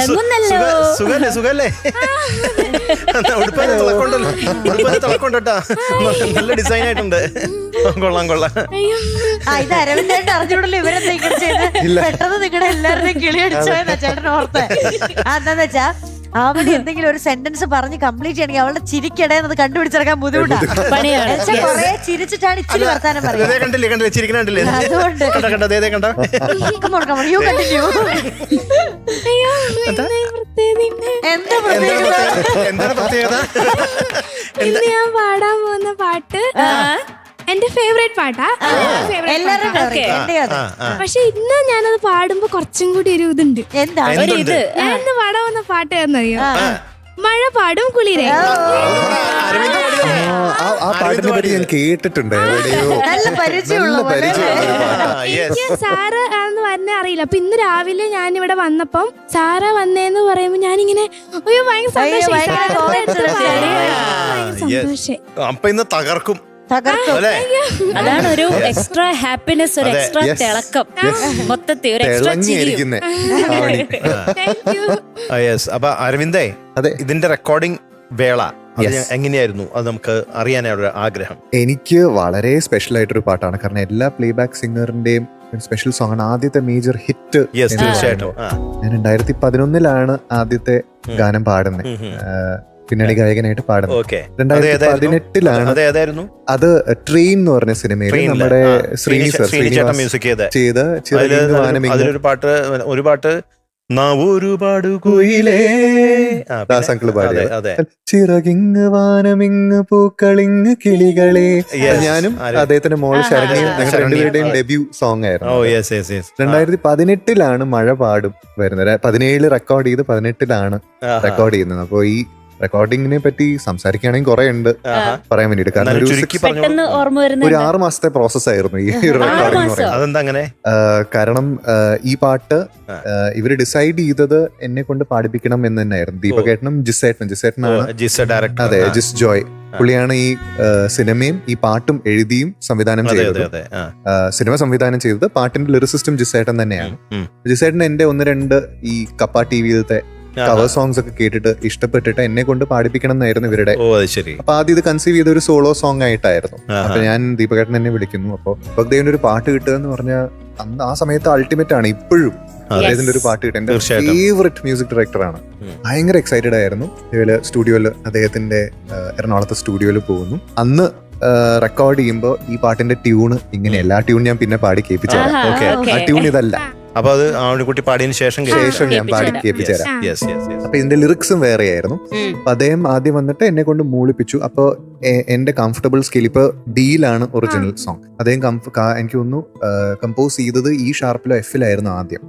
തിളങ്ങുന്നല്ലോ. സുഖല്ലേ ഉടുപ്പന്നെ തിളക്കൊണ്ടട്ടാ, നല്ല ഡിസൈൻ ആയിട്ടുണ്ട്. കൊള്ളാം. ഇത് അരവിന്ദേട്ടൻ അറിഞ്ഞൂടല്ലോ ഇവരെന്താ ഇങ്ങനെ ചെയ്ത്. പെട്ടെന്ന് നിങ്ങളുടെ എല്ലാവരുടെയും കിളി അടിച്ചോയെന്നാ ചേട്ടൻ ഓർത്ത്. എന്താന്ന് വെച്ചാ അവിടെ എന്തെങ്കിലും ഒരു സെന്റൻസ് പറഞ്ഞ് കംപ്ലീറ്റ് ചെയ്യണമെങ്കിൽ അവളുടെ ചിരിക്കിടയെന്നത് കണ്ടുപിടിച്ചെടുക്കാൻ ബുദ്ധിമുട്ടാണ്. കൊറേ ചിരിച്ചിട്ടാണ് ഇച്ചിരി വർത്താനം പറയുന്നത്. അതുകൊണ്ട് യു കണ്ടിന്യൂ. എന്താ പ്രത്യേകത? ഇന്ന് ഞാൻ പാടാൻ പോകുന്ന പാട്ട് എന്റെ ഫേവറേറ്റ് പാട്ടാ. പക്ഷെ ഇന്ന് ഞാനത് പാടുമ്പോ കുറച്ചും കൂടി ഒരു ഇതുണ്ട്. എന്താ ഞാൻ ഇന്ന് പാടാൻ പോകുന്ന പാട്ട് എന്നറിയോ? മഴ പാടും കുളിരേ. ആ പാട്ടിനെ പറ്റി ഞാൻ കേട്ടിട്ടുണ്ട്. നല്ല പരിചയമുള്ള എനിക്ക് സാറ് ആണെന്ന് പറഞ്ഞേ അറിയില്ല. അപ്പൊ ഇന്ന് രാവിലെ ഞാൻ ഇവിടെ വന്നപ്പം സാറ വന്നേന്ന് പറയുമ്പോ ഞാനിങ്ങനെ അയ്യോ ഭയങ്കര സന്തോഷം. അപ്പൊ ഇന്ന് തകർക്കും. അതാണ് ഒരു എക്സ്ട്രാ ഹാപ്പിനെസ്, ഒരു എക്സ്ട്രാ തിളക്കം, മൊത്തത്തിൽ ഒരു എക്സ്ട്രാ ചിരിയും. അപ്പൊ അരവിന്ദേ, ഇതിന്റെ റെക്കോർഡിംഗ് വേള എങ്ങനെയായിരുന്നു? അത് നമുക്ക് അറിയാനാണ് ആഗ്രഹം. എനിക്ക് വളരെ സ്പെഷ്യൽ ആയിട്ടൊരു പാട്ടാണ്. കാരണം എല്ലാ പ്ലേബാക്ക് സിംഗറിന്റെയും സ്പെഷ്യൽ സോങ് ആണ്. ആദ്യത്തെ മേജർ ഹിറ്റ്. തീർച്ചയായിട്ടും. ഞാൻ 2011 ആദ്യത്തെ ഗാനം പാടുന്നത്, പിന്നണി ഗായകനായിട്ട് പാടുന്നത്. 2018 അത് ട്രെയിൻ എന്ന് പറഞ്ഞ സിനിമയിൽ നമ്മുടെ ശ്രീനിവാസ് ചെയ്ത ഒരു പാട്ട് ഒരുപാട് കുയിലേ ദാസങ്കള് പാടിയ ചിറകിങ് വാനമിങ് പൂക്കളിങ് കിളികളെ. ഞാനും അദ്ദേഹത്തിന്റെ മോള് ശരണ്യയും ഞങ്ങൾ രണ്ടുപേരുടെയും ഡെബ്യൂ സോങ് ആയിരുന്നു. 2018 മഴ പാടും വരുന്നത്. 17 റെക്കോർഡ് ചെയ്ത് 18 റെക്കോർഡ് ചെയ്യുന്നത്. അപ്പൊ ഈ റെക്കോർഡിങ്ങിനെ പറ്റി സംസാരിക്കുകയാണെങ്കിൽ കുറെ ഉണ്ട് പറയാൻ വേണ്ടിട്ട്. കാരണം ഒരു 6 മാസത്തെ പ്രോസസ് ആയിരുന്നു ഈ ഒരു റെക്കോർഡിംഗ്. കാരണം ഈ പാട്ട് ഇവര് ഡിസൈഡ് ചെയ്തത് എന്നെ കൊണ്ട് പാടിപ്പിക്കണം എന്ന് തന്നെയായിരുന്നു. ദീപകേട്ടനും ജിസേട്ടനാണ്. അതെ, ജിസ് ജോയ് പുള്ളിയാണ് ഈ സിനിമയും ഈ പാട്ടും എഴുതിയും സംവിധാനം ചെയ്തത്. സിനിമ സംവിധാനം ചെയ്തത്, പാട്ടിന്റെ ലിറിസിസ്റ്റും ജിസേട്ടൻ തന്നെയാണ്. ജിസേട്ടൻ എന്റെ 1-2 ഈ കപ്പ ടിവിയിലത്തെ കവർ സോങ്സ് ഒക്കെ കേട്ടിട്ട് ഇഷ്ടപ്പെട്ടിട്ട് എന്നെ കൊണ്ട് പാടിപ്പിക്കണം എന്നായിരുന്നു ഇവരുടെ. അപ്പൊ ആദ്യം ഇത് കൺസീവ് ചെയ്ത ഒരു സോളോ സോങ് ആയിട്ടായിരുന്നു. അപ്പൊ ഞാൻ ദീപകേട്ടൻ എന്നെ വിളിക്കുന്നു. അപ്പൊ അദ്ദേഹത്തിന്റെ ഒരു പാട്ട് കിട്ടുക എന്ന് പറഞ്ഞാൽ അന്ന് ആ സമയത്ത് അൾട്ടിമേറ്റ് ആണ്. ഇപ്പോഴും അദ്ദേഹത്തിന്റെ ഒരു പാട്ട് കിട്ടുക എന്റെ ഫേവറേറ്റ് മ്യൂസിക് ഡയറക്ടറാണ്. ഭയങ്കര എക്സൈറ്റഡ് ആയിരുന്നു. ഇതുപോലെ സ്റ്റുഡിയോയില്, അദ്ദേഹത്തിന്റെ എറണാകുളത്തെ സ്റ്റുഡിയോയിൽ പോകുന്നു. അന്ന് റെക്കോർഡ് ചെയ്യുമ്പോൾ ഈ പാട്ടിന്റെ ട്യൂണ് ഇങ്ങനെയല്ല. ആ ട്യൂൺ ഞാൻ പിന്നെ പാടി കേൾപ്പിച്ചത്. ആ ട്യൂൺ ഇതല്ല. അപ്പൊ അത് ആവണിക്കുട്ടി പാടിയതിനു ശേഷം ഞാൻ പാടി കേൾപ്പിച്ചുതരാം. അപ്പൊ ഇതിന്റെ ലിറിക്സും വേറെയായിരുന്നു. അപ്പൊ അദ്ദേഹം ആദ്യം വന്നിട്ട് എന്നെ കൊണ്ട് മൂളിപ്പിച്ചു. അപ്പൊ എന്റെ കംഫർട്ടബിൾ സ്കെയിൽ ഇപ്പൊ ഡിയിലാണ് ഒറിജിനൽ സോങ്. അദ്ദേഹം എനിക്ക് തോന്നുന്നു കമ്പോസ് ചെയ്തത് ഈ ഷാർപ്പിലോ എഫിലായിരുന്നു ആദ്യം.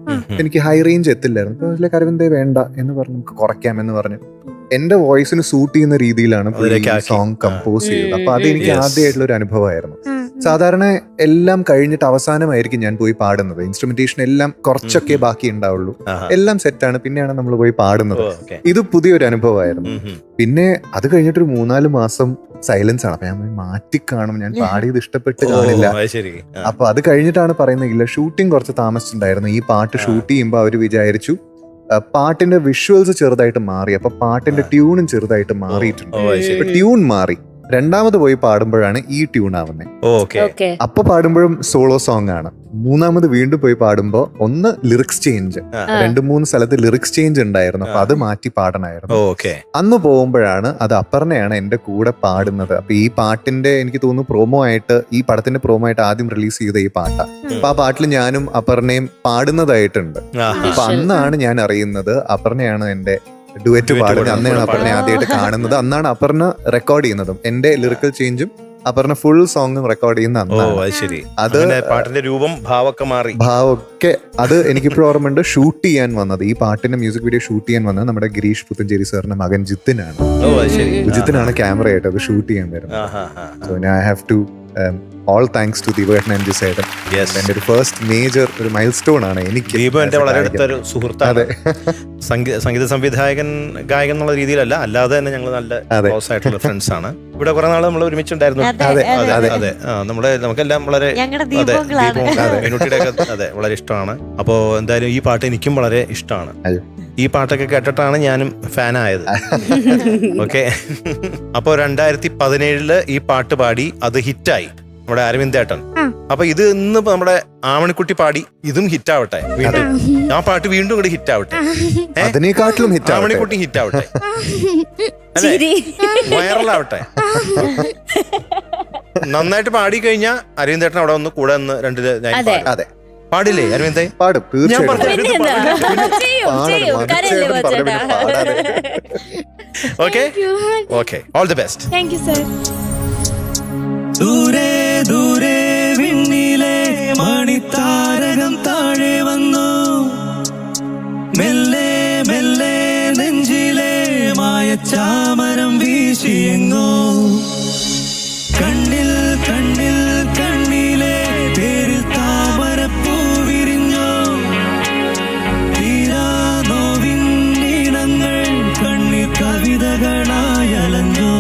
എനിക്ക് ഹൈ റേഞ്ച് എത്തില്ലായിരുന്നു. അപ്പൊ അതിലേക്ക് അരവിന്ദേ വേണ്ട എന്ന് പറഞ്ഞ് നമുക്ക് കുറയ്ക്കാം എന്ന് പറഞ്ഞു എന്റെ വോയിസിന് സൂട്ട് ചെയ്യുന്ന രീതിയിലാണ് സോങ് കമ്പോസ് ചെയ്തത്. അപ്പൊ അത് എനിക്ക് ആദ്യമായിട്ടുള്ള ഒരു അനുഭവമായിരുന്നു. സാധാരണ എല്ലാം കഴിഞ്ഞിട്ട് അവസാനമായിരിക്കും ഞാൻ പോയി പാടുന്നത്. ഇൻസ്ട്രുമെന്റേഷൻ എല്ലാം കുറച്ചൊക്കെ ബാക്കി ഉണ്ടാവുള്ളൂ. എല്ലാം സെറ്റാണ്, പിന്നെയാണ് നമ്മൾ പോയി പാടുന്നത്. ഇത് പുതിയൊരു അനുഭവമായിരുന്നു. പിന്നെ അത് കഴിഞ്ഞിട്ടൊരു 3-4 മാസം സൈലൻസ് ആണ്. അപ്പൊ ഞാൻ മാറ്റിക്കാണും, ഞാൻ പാടിയത് ഇഷ്ടപ്പെട്ട് കാണില്ല. അപ്പൊ അത് കഴിഞ്ഞിട്ടാണ് പറയുന്നത്, ഇല്ല ഷൂട്ടിംഗ് കുറച്ച് താമസിച്ചിട്ടുണ്ടായിരുന്നു. ഈ പാട്ട് ഷൂട്ട് ചെയ്യുമ്പോൾ അവര് വിചാരിച്ചു പാട്ടിന്റെ വിഷ്വൽസ് ചെറുതായിട്ട് മാറി. അപ്പൊ പാട്ടിന്റെ ട്യൂണും ചെറുതായിട്ട് മാറിയിട്ടുണ്ട്. ഇപ്പൊ ട്യൂൺ മാറി. രണ്ടാമത് പോയി പാടുമ്പോഴാണ് ഈ ട്യൂൺ ആവുന്നത്. അപ്പൊ പാടുമ്പോഴും സോളോ സോങ് ആണ്. മൂന്നാമത് വീണ്ടും പോയി പാടുമ്പോ ഒന്ന് ലിറിക്സ് ചേഞ്ച്, 2-3 സ്ഥലത്ത് ലിറിക്സ് ചേഞ്ച് ഉണ്ടായിരുന്നു. അപ്പൊ അത് മാറ്റി പാടണമായിരുന്നു. അന്ന് പോകുമ്പോഴാണ് അത് അപർണയാണ് എന്റെ കൂടെ പാടുന്നത്. അപ്പൊ ഈ പാട്ടിന്റെ എനിക്ക് തോന്നുന്നു പ്രോമോ ആയിട്ട്, ഈ പടത്തിന്റെ പ്രോമോ ആയിട്ട് ആദ്യം റിലീസ് ചെയ്ത ഈ പാട്ടാ. അപ്പൊ ആ പാട്ടിൽ ഞാനും അപർണയും പാടുന്നതായിട്ടുണ്ട്. അപ്പൊ അന്നാണ് ഞാൻ അറിയുന്നത് അപർണയാണ് എന്റെ ഡുവറ്റ് പാടുന്നത്. അന്നാണ് അപർണ ആദ്യമായിട്ട് കാണുന്നത്. അന്നാണ് അപർണ റെക്കോർഡ് ചെയ്യുന്നതും. എന്റെ ലിറിക്കൽ ചേഞ്ചും അപർണ ഫുൾ സോങ്ങും റെക്കോർഡ് ചെയ്യുന്ന അന്നാണ്. അത് പാട്ടിന്റെ രൂപം ഭാവമൊക്കെ അത് എനിക്കിപ്പോഴും ഓർമ്മയുണ്ട്. ഷൂട്ട് ചെയ്യാൻ വന്നത്, ഈ പാട്ടിന്റെ മ്യൂസിക് വീഡിയോ ഷൂട്ട് ചെയ്യാൻ വന്നത് നമ്മുടെ ഗിരീഷ് പുത്തഞ്ചേരി സാറിന്റെ മകൻ ജിത്തിനാണ്. ജിത്തിനാണ് ക്യാമറ ആയിട്ട് അത് ഷൂട്ട് ചെയ്യാൻ വരുന്നത്. So I have to all thanks to Deepak and Jisaidan. എന്റെ ഒരു ഫസ്റ്റ് മേജർ ഒരു മൈൽ സ്റ്റോൺ ആണ് എനിക്ക്. ദീപു എന്റെ വളരെ അടുത്തൊരു സുഹൃത്താണ്. സംഗീത സംവിധായകൻ, ഗായകൻ എന്നുള്ള രീതിയിലല്ല, അല്ലാതെ തന്നെ ഞങ്ങൾ നല്ല ക്ലോസ് ആയിട്ടുള്ള ഫ്രണ്ട്സ് ആണ്. ഇവിടെ കുറെ നാൾ നമ്മൾ ഒരുമിച്ചുണ്ടായിരുന്നു. അതെ, നമുക്കെല്ലാം വളരെ മീനുട്ടിയുടെ ഒക്കെ വളരെ ഇഷ്ടമാണ്. അപ്പോ എന്തായാലും ഈ പാട്ട് എനിക്കും വളരെ ഇഷ്ടമാണ്. ഈ പാട്ടൊക്കെ കേട്ടിട്ടാണ് ഞാനും ഫാനായത്. ഓക്കെ. അപ്പോൾ 2017 ഈ പാട്ട് പാടി അത് ഹിറ്റായി നമ്മുടെ അരവിന്ദേട്ടൻ. അപ്പൊ ഇത് ഇന്ന് നമ്മുടെ ആമണിക്കുട്ടി പാടി ഇതും ഹിറ്റാവട്ടെ, വീണ്ടും ആ പാട്ട് വീണ്ടും കൂടി ഹിറ്റാവട്ടെ, അതിനെക്കാട്ടിലും ഹിറ്റ് ആമണിക്കുട്ടി ഹിറ്റാവട്ടെ, വൈറലാവട്ടെ. നന്നായിട്ട് പാടി കഴിഞ്ഞാൽ അരവിന്ദേട്ടൻ അവിടെ ഒന്ന് കൂടെ ഒന്ന് 2 ലൈൻ അതെ പാടില്ലേ അരവിന്ദേ? പാടും, തീർച്ചയായിട്ടും. Okay okay, all the best. Thank you sir. ദൂരെ ദൂരെ വിണ്ണിലെ മണിത്താരകം താഴെ വന്നു, മെല്ലെ മെല്ലെ നെഞ്ചിലെ മായച്ചാമരം വീശിയെങ്ങോ, കണ്ണിൽ കണ്ണിൽ കണ്ണിലെ പേരിൽ താമരപ്പൂ വിരിഞ്ഞോ, തീരാ നോവിൻ ഈണങ്ങൾ കണ്ണീർ കവിതകളായലഞ്ഞോ.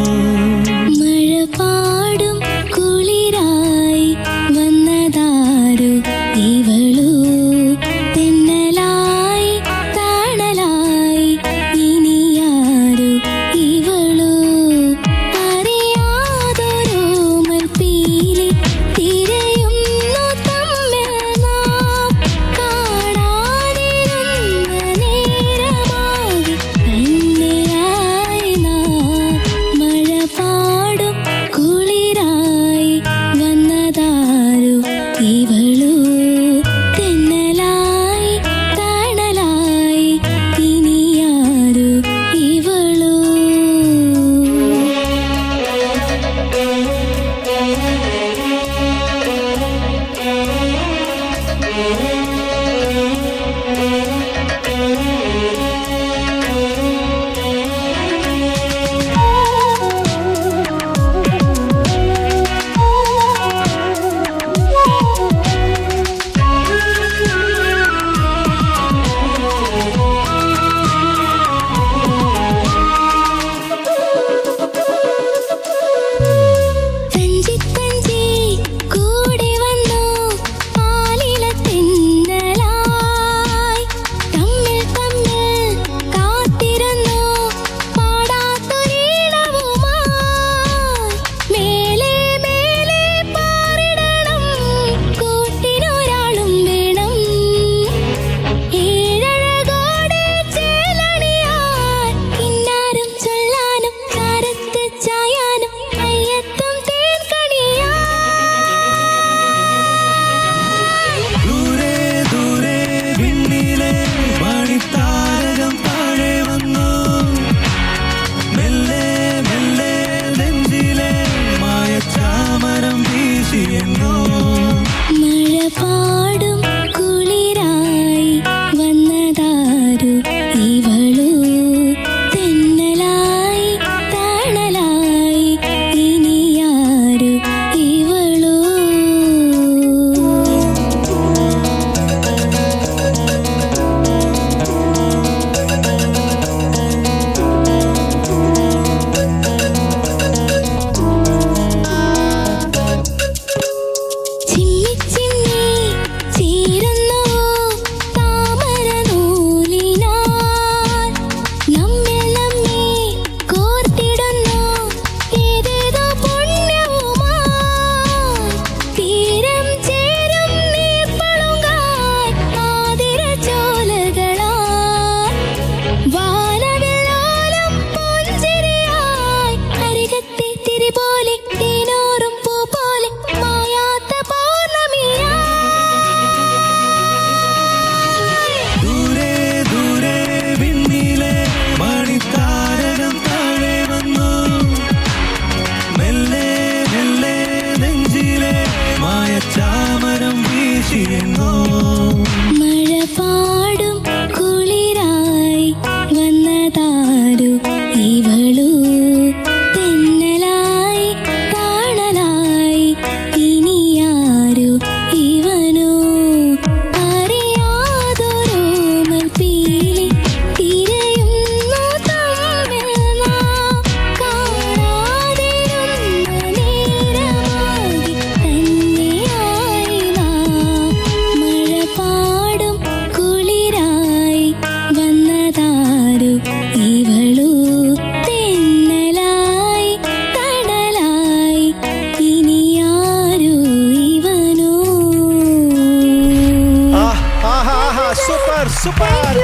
സൂപ്പർ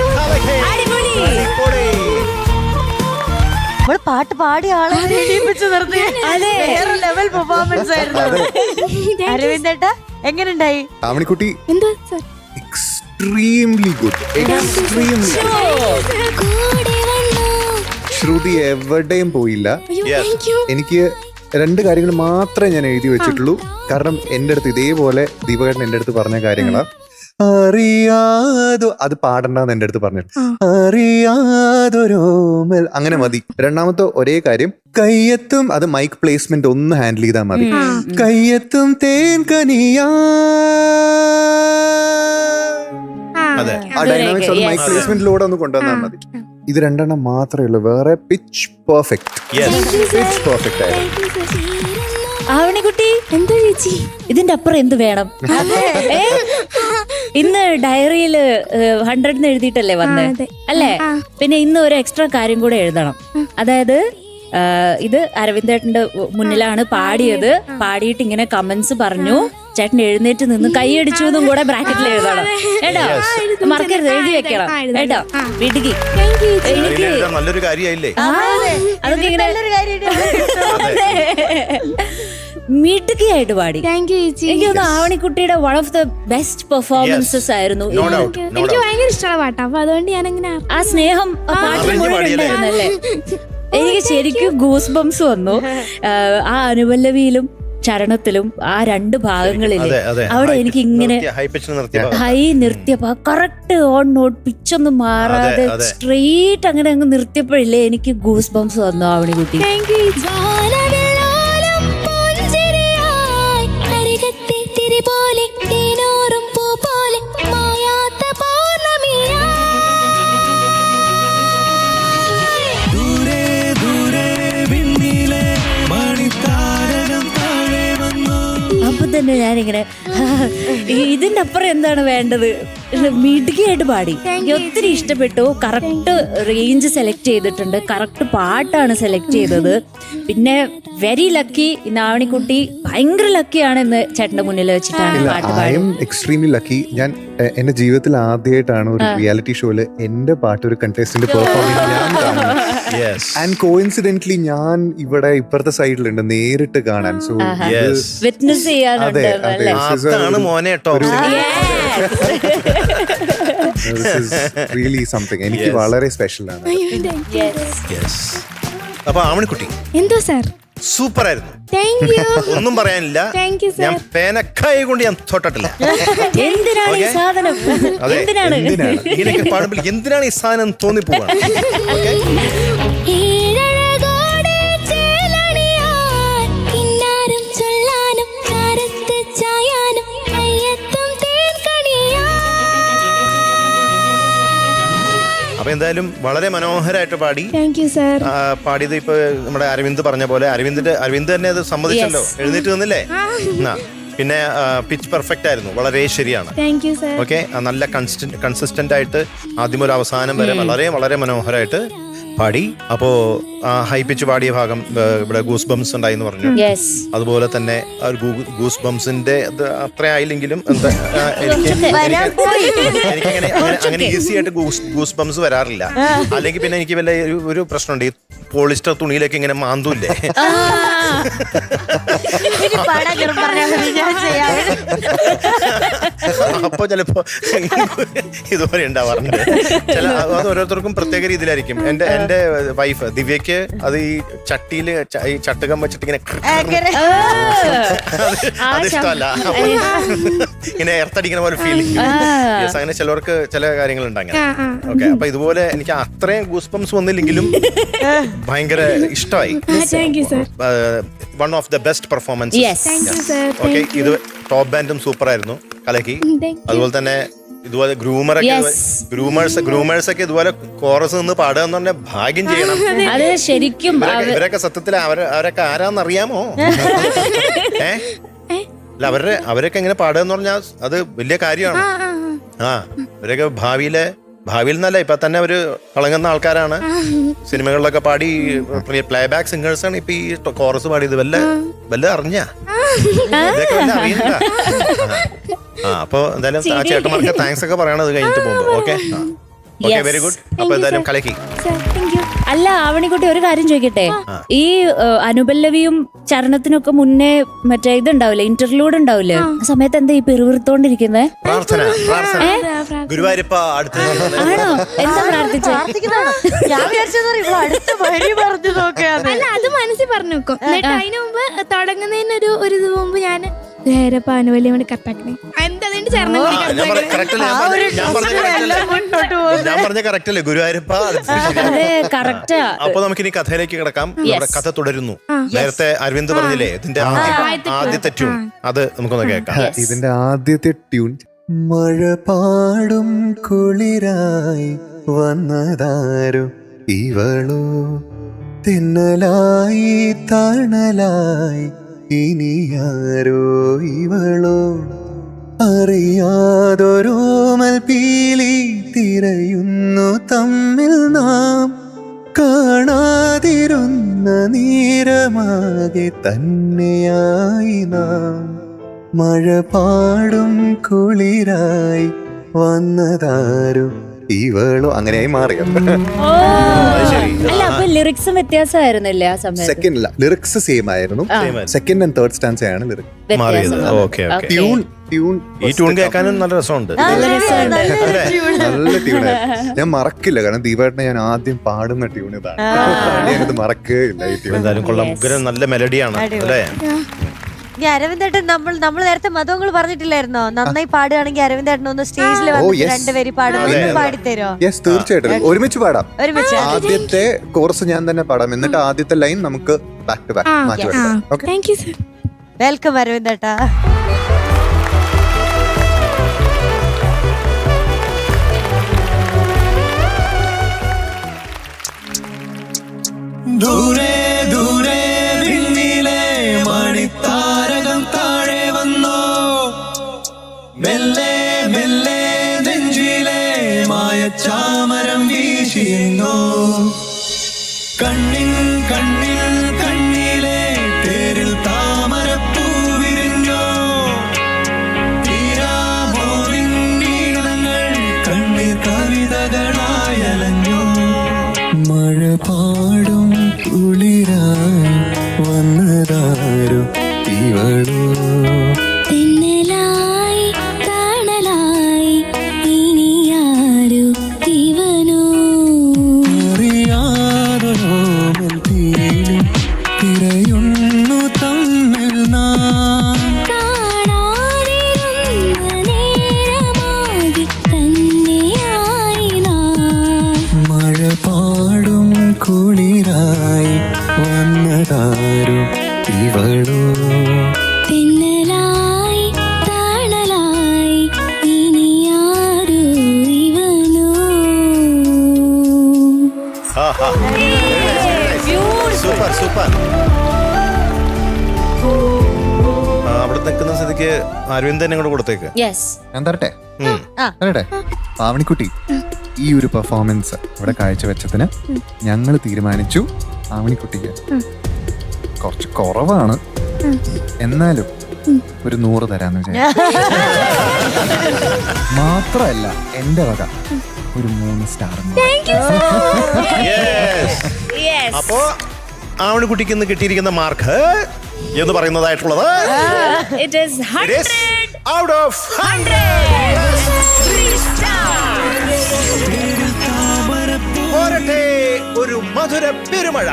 അടിപൊളി. നമ്മള് പാട്ട് പാടിയ ആളെ എണീപ്പിച്ച് നിർത്തി. അതെ. വേറെ ലെവൽ പെർഫോമൻസ് ആയിരുന്നു. അരവിന്ദേട്ടാ എങ്ങനെയുണ്ടായി? ആവണിക്കുട്ടി എന്താ sir? Extremely good, extremely. Shruti എവിടെയും പോയില്ല. അയ്യോ Yes. Thank you. എനിക്ക് 2 കാര്യങ്ങൾ മാത്രമേ ഞാൻ എഴുതി വെച്ചിട്ടുള്ളൂ. കാരണം എൻ്റെ അടുത്ത് ഇതേപോലെ ദീപകേട്ടൻ എൻ്റെ അടുത്ത് പറഞ്ഞ കാര്യങ്ങളാ. അറിയാതോ അത് പാടണ്ടെന്ന് എൻ്റെ അടുത്ത് പറഞ്ഞു. അറിയാതൊരോമൽ അങ്ങനെ മതി. രണ്ടാമത്തെ ഒരേ കാര്യം, കയ്യെത്തും, അത് മൈക്ക് പ്ലേസ്മെന്റ് ഒന്ന് ഹാൻഡിൽ ചെയ്താൽ മതി. കയ്യെത്തും തേൻ കനിയാ, അതെ. ആ ഡൈനാമിക്സ് അത് മൈക്ക് പ്ലേസ്മെന്റിലൂടെ ഒന്ന് കൊണ്ടുവന്നാൽ മതി. ഇത് 2 മാത്രമേ ഉള്ളൂ. വേറെ പിച്ച് പെർഫെക്റ്റ്, പിച്ച് പെർഫെക്റ്റ് ആയിരുന്നു. ആവണിക്കുട്ടി, എന്താ ചേച്ചി? ഇതിന്റെ അപ്പുറം എന്ത് വേണം? ഏ? ഇന്ന് ഡയറിയില് 100 എഴുതിയിട്ടല്ലേ വന്നേ, അതെ. അല്ലേ? പിന്നെ ഇന്ന് ഒരു എക്സ്ട്രാ കാര്യം കൂടെ എഴുതണം. അതായത് ഇത് അരവിന്ദേട്ടന്റെ മുന്നിലാണ് പാടിയത്. പാടിയിട്ട് ഇങ്ങനെ കമന്റ്സ് പറഞ്ഞു, ചേട്ടൻ എഴുന്നേറ്റ് നിന്ന് കൈയടിച്ചു എന്നും കൂടെ ബ്രാക്കറ്റിൽ എഴുതണം കേട്ടോ. മറക്കരുത്, എഴുതി വെക്കണം കേട്ടോ. വീട്ടിക്ക് എനിക്ക് നല്ലൊരു കാര്യമായില്ലേ? അതൊക്കെ ഇങ്ങനെ നല്ലൊരു കാര്യമായിട്ട് മിടുക്കിയായിട്ട് പാടി. താങ്ക് യു ചേച്ചി. എനിക്ക് തോന്നുന്നു ആവണിക്കുട്ടിയുടെ one of the best performances ആയിരുന്നു. No doubt, no എനിക്ക് doubt. ഭയങ്കര ഇഷ്ടമുള്ള പാട്ടാ, അപ്പൊ അതുകൊണ്ട് ഞാനങ്ങനെ ആ സ്നേഹം ആ പാട്ടിൽ മുഴുവൻ ഉണ്ടായിരുന്നല്ലേ. എനിക്ക് ശരിക്കും ഗൂസ് ബംസ് വന്നു. ആ അനുപല്ലവിയിലും ചരണത്തിലും ആ 2 ഭാഗങ്ങളില് അതെ, അതെ. അവിടെ എനിക്ക് ഇങ്ങനെ ഹൈ പിച്ചിൽ നിർത്തിയ ഹൈ നിർത്തിയപ്പോ കറക്റ്റ് ഓൺ നോട്ട്, പിച്ചൊന്നും മാറാതെ അതെ. സ്ട്രെയിറ്റ് അങ്ങനെ അങ്ങ് നിർത്തിയപ്പോഴില്ലേ എനിക്ക് ഗൂസ് ബംസ് വന്നു ആവണിക്കുട്ടി. താങ്ക് യു ചേച്ചി. ദൂരെ ദൂരെ വിണ്ണിലെ മണിത്താരകം താഴെ വന്നു. അപ്പൊ തന്നെ ഞാനിങ്ങനെ ഇതിന്റെ അപ്പുറം എന്താണ് വേണ്ടത്? മിടുക്കിയായിട്ട് പാടി. എനിക്ക് ഒത്തിരി ഇഷ്ടപ്പെട്ടു. കറക്റ്റ് റേഞ്ച് സെലക്ട് ചെയ്തിട്ടുണ്ട്, കറക്റ്റ് പാട്ടാണ് സെലക്ട് ചെയ്തത്. പിന്നെ വെരി ലക്കി. ആവണിക്കുട്ടി ഭയങ്കര ലക്കിയാണ് ഇന്ന് ചേട്ടന്റെ മുന്നിൽ വെച്ചിട്ടാണ് പാട്ട് ഐ പാടി. Am extremely lucky. ഞാൻ എന്റെ ജീവിതത്തിൽ ആദ്യമായിട്ടാണ് ഒരു റിയാലിറ്റി ഷോയില് എന്റെ പാട്ട് ഒരു കണ്ടസ്റ്റന്റ് പെർഫോം ചെയ്യുന്നത് ഞാൻ കാണുന്നത്. ആൻഡ് കോയിൻസിഡന്റ്ലി ഞാൻ ഇവിടെ ഇപ്പുറത്തെ സൈഡിലുണ്ട് നേരിട്ട് കാണാൻ. സോ വിറ്റ്നസ് ചെയ്യാനുണ്ട് അല്ലേ? അതാണ് മോനെ കേട്ടോ. Really something. എനിക്ക് വളരെ സ്പെഷ്യൽ ആണ്. അപ്പൊ ആവണിക്കുട്ടി എന്തോ സാർ? സൂപ്പർ ആയിരുന്നു. Thank you. ഒന്നും പറയാനില്ല. താങ്ക് യു ഞാൻ സാർ. പേനക്കായ കൊണ്ട് ഞാൻ തൊട്ടിട്ടില്ല. എന്തിനാണ് ഈ സാധനം? അതെ, എന്തിനാണ്? ഇങ്ങനെയൊക്കെ പാടുമ്പോൾ എന്തിനാണ് ഈ സാധനം തോന്നിപ്പോവാണ്. അപ്പൊ എന്തായാലും വളരെ മനോഹരമായിട്ട് പാടി. Thank you sir. പാടിയത് ഇപ്പൊ നമ്മുടെ അരവിന്ദ് പറഞ്ഞ പോലെ അരവിന്ദ് തന്നെ അത് സമ്മതിച്ചല്ലോ. എഴുന്നേറ്റ് നിന്നില്ലേ? പിന്നെ പിച്ച് പെർഫെക്റ്റ് ആയിരുന്നു, വളരെ ശരിയാണ്. Thank you sir. ഓക്കെ, നല്ല കൺസിസ്റ്റന്റ് ആയിട്ട് ആദ്യം ഒരു അവസാനം വരെ വളരെ വളരെ മനോഹരമായിട്ട് പാടി. അപ്പോ ഹൈ പിച്ച് പാടിയ ഭാഗം ഇവിടെ ഗൂസ് ബംസ് ഉണ്ടായി എന്ന് പറഞ്ഞു. അതുപോലെ തന്നെ ഗൂസ് ബംസിന്റെ അത്ര ആയില്ലെങ്കിലും എനിക്കങ്ങനെ അങ്ങനെ ഈസി ആയിട്ട് ഗൂസ് ബംസ് വരാറില്ല. അല്ലെങ്കിൽ പിന്നെ എനിക്ക് വല്ല ഒരു പ്രശ്നമുണ്ട്, ഈ പോളിസ്റ്റർ തുണിയിലേക്ക് ഇങ്ങനെ മാന്തൂല്ലേ, അപ്പൊ ചിലപ്പോ ഇതുപോലെ ഉണ്ടാവാറുണ്ട്. അത് ഓരോരുത്തർക്കും പ്രത്യേക രീതിയിലായിരിക്കും. എന്റെ വൈഫ് ദിവ്യക്ക് അത് ഈ ചട്ടിയില് ഈ ചട്ടുകം വെച്ചിട്ട് ഇങ്ങനെ അതിഷ്ടമല്ല. ഇങ്ങനെ എർത്തടിക്കുന്ന പോലെ ഫീൽ ചെയ്യും. അങ്ങനെ ചിലവർക്ക് ചില കാര്യങ്ങളുണ്ട് അങ്ങനെ. ഓക്കെ, അപ്പൊ ഇതുപോലെ എനിക്ക് അത്രയും ഗൂസ് ബംസ് വന്നില്ലെങ്കിലും ഭയങ്കര ഇഷ്ടമായി. One of the best performance. Okay, ഇത് ടോപ്പ് ബാൻഡും സൂപ്പർ ആയിരുന്നു, കലക്കി. അതുപോലെ തന്നെ ഇതുപോലെ ഗ്രൂമേഴ്സ് ഒക്കെ ഇതുപോലെ കോറസ് നിന്ന് പാടുക എന്ന് പറഞ്ഞാൽ ഭാഗ്യം ചെയ്യണം. അത് ശരിക്കും ഇവരൊക്കെ സത്യത്തിൽ അവരൊക്കെ ആരാന്നറിയാമോ? അല്ല, അവരൊക്കെ എങ്ങനെ പാടുക എന്ന് പറഞ്ഞാൽ അത് വലിയ കാര്യമാണ്. ഇവരൊക്കെ ഭാവിയിൽ നിന്നല്ല ഇപ്പൊ തന്നെ അവര് തിളങ്ങുന്ന ആൾക്കാരാണ്. സിനിമകളിലൊക്കെ പാടി പ്ലേ ബാക്ക് സിംഗേഴ്സ് ആണ്. ഇപ്പൊ ഈ കോറസ് പാടിയത് വല്ല അറിഞ്ഞ ഇതൊക്കെ വല്ല അറിയണ്ട. അപ്പൊ എന്തായാലും ആ ചേട്ടന്മാർക്ക് താങ്ക്സ് ഒക്കെ പറയണത് കഴിഞ്ഞിട്ട് പോകുമ്പോ. Okay okay, very good. അപ്പൊ എന്തായാലും കലക്കി. Thank you. അല്ല ആവണിക്കുട്ടി, ഒരു കാര്യം ചോദിക്കട്ടെ, ഈ അനുപല്ലവിയും ചരണത്തിനൊക്കെ മുന്നേ മറ്റേ ഇതുണ്ടാവില്ലേ, ഇന്റർലൂഡ് ഉണ്ടാവില്ലേ, ആ സമയത്ത് എന്താ ഈ പെരുവിർത്തോണ്ടിരിക്കുന്നേ? പ്രാർത്ഥന ഗുരുവായൂരപ്പ അടുത്ത് ആണോ? എന്താ പ്രാർത്ഥിച്ചേ? പ്രാർത്ഥിക്കുന്നതാണോ? ഞാൻ വിചാരിച്ചത് ഇവിടെ അടുത്ത വഴി പറഞ്ഞു നോക്കിയാണ്. അല്ല, അത് മനസ്സിൽ പറഞ്ഞു വെക്കും. എന്നിട്ട് അതിന് മുമ്പ് തുടങ്ങുന്നതിന് ഒരു ഇത് മുമ്പ് ഞാൻ അനുവല്യം കൊണ്ട് കറക്റ്റാക്കണേ. അതിന്റെ ചരണം കൂടി ഞാൻ പറഞ്ഞ കറക്റ്റ് അല്ലേ ഗുരുവായൂരപ്പ? അതെ, കറക്റ്റാ. അപ്പൊ നമുക്ക് ഇനി കഥയിലേക്ക് കിടക്കാം. നമ്മുടെ കഥ തുടരുന്നു. നേരത്തെ അരവിന്ദ് പറഞ്ഞില്ലേ ഇതിന്റെ ആദ്യത്തെ ട്യൂൺ, അത് നമുക്കൊന്ന് കേൾക്കാം. ഇതിന്റെ ആദ്യത്തെ ട്യൂൺ. മഴ പാടും കുളിരായി വന്നതാരോ ഇവളോ, തിന്നലായി തണലായി ഇനിയാരോ ഇവളോ, അറിയാതൊരോമൽ പീലി തിരയുന്നു തമ്മിൽ നാം, കാണാതിരുന്ന നീരമാകെ തന്നെയായി നാം, മഴ പാടും കുളിരായി വന്നതാരോ ഇവളോ, അങ്ങനെയായി മാറിയത്. അല്ല, അപ്പൊ ലിറിക്സും വ്യത്യാസമായിരുന്നില്ലേ ആ സമയത്ത്? സെക്കൻഡ് അല്ല, ലിറിക്സ് സെയിം ആയിരുന്നു. സെക്കൻഡ് ആൻഡ് തേർഡ് സ്റ്റാൻസ് ആണ് ലിറിക്സ് മാറിയത്. Okay okay. ട്യൂൺ ഈ ട്യൂൺ കേൾക്കാനും നല്ല രസമുണ്ട്. നല്ല ട്യൂണായിരുന്നു. ഞാൻ മറക്കില്ല, കാരണം ദീപേട്ടനെ ഞാൻ ആദ്യം പാടുന്ന ട്യൂൺ ഇതാണ്. ഞാനത് മറക്കുകയില്ല ഈ ട്യൂൺ. എന്തായാലും കൊള്ളാം, ഉഗ്രം നല്ല മെലഡിയാണ് അല്ലേ? ഇനി അരവിന്ദേട്ടൻ, നമ്മൾ നേരത്തെ മതങ്ങൾ പറഞ്ഞിട്ടില്ലായിരുന്നോ, നന്നായി പാടുകയാണെങ്കിൽ അരവിന്ദേട്ടൻ ഒന്ന് സ്റ്റേജിൽ രണ്ടുപേര് പാടും, പാടിത്തരോ? യെസ്, തീർച്ചയായിട്ടും ഒരുമിച്ച് പാടാം. ഒരുമിച്ച് ആദ്യത്തെ കോഴ്സ് ഞാൻ തന്നെ പാടാം, എന്നിട്ട് ആദ്യത്തെ ലൈൻ നമുക്ക് ബാക്ക് ടു ബാക്ക് മാറ്റി വെക്കാം. Okay, thank you sir. Welcome അരവിന്ദേട്ടാ. ദൂരെ ദൂരെ വിണ്ണിലെ മണിത്താരകം താഴെ വന്നോ, മെല്ലെ മെല്ലെ നെഞ്ചിലെ മായച്ചാമരം വീശിയെന്നോ, കണ്ണിൻ കണ്ണിൽ കണ്ണിലെ തേരിൽ താമരപ്പൂ വിരിഞ്ഞോ, തീരാമോവിൻ നീളങ്ങൾ കണ്ണീർ കവിതകളായലഞ്ഞോ, മഴ പാടും കുളിരായി വന്നതാരോ ഇവളോ, തിന്നലായി തണലായി ഇനിയാരോ ഇവനോ, അറിയാതൊരോമൽ തീരും തിരയുന്നു തമ്മിൽ നാം, കാണാതിരുന്ന നേരമാകെ തന്നെയായി നാം, മഴ പാടും കുളിരായി വന്നതാരോ ഇവളോ, തിന്നലായി തണലായി ഇനിയാരോ ഇവനോ. Super super. അവിടെ നിൽക്കുന്ന സ്ഥിതിക്ക് അരവിന്ദ് തന്നെ കൂടെ കൊടുത്തേക്ക്. യെസ്, ഞാൻ തരട്ടെ. പാവണിക്കുട്ടി, ഈ ഒരു പെർഫോമൻസ് ഇവിടെ കാഴ്ചവെച്ചതിന് ഞങ്ങൾ തീരുമാനിച്ചു പാവണിക്കുട്ടിക്ക് കുറച്ച് കുറവാണ്, എന്നാലും ഒരു 100 തരാന്ന് വിചാരിച്ചു. മാത്രമല്ല എന്റെ വക ഒരു 3 സ്റ്റാർ. അപ്പോ ആവണിക്കുട്ടിക്ക് ഇന്ന് കിട്ടിയിരിക്കുന്ന മാർക്ക് എന്ന് പറയുന്നതായിട്ടുള്ളത് it is 100 out of 100. പോരട്ടെ ഒരു മധുര പെരുമഴ.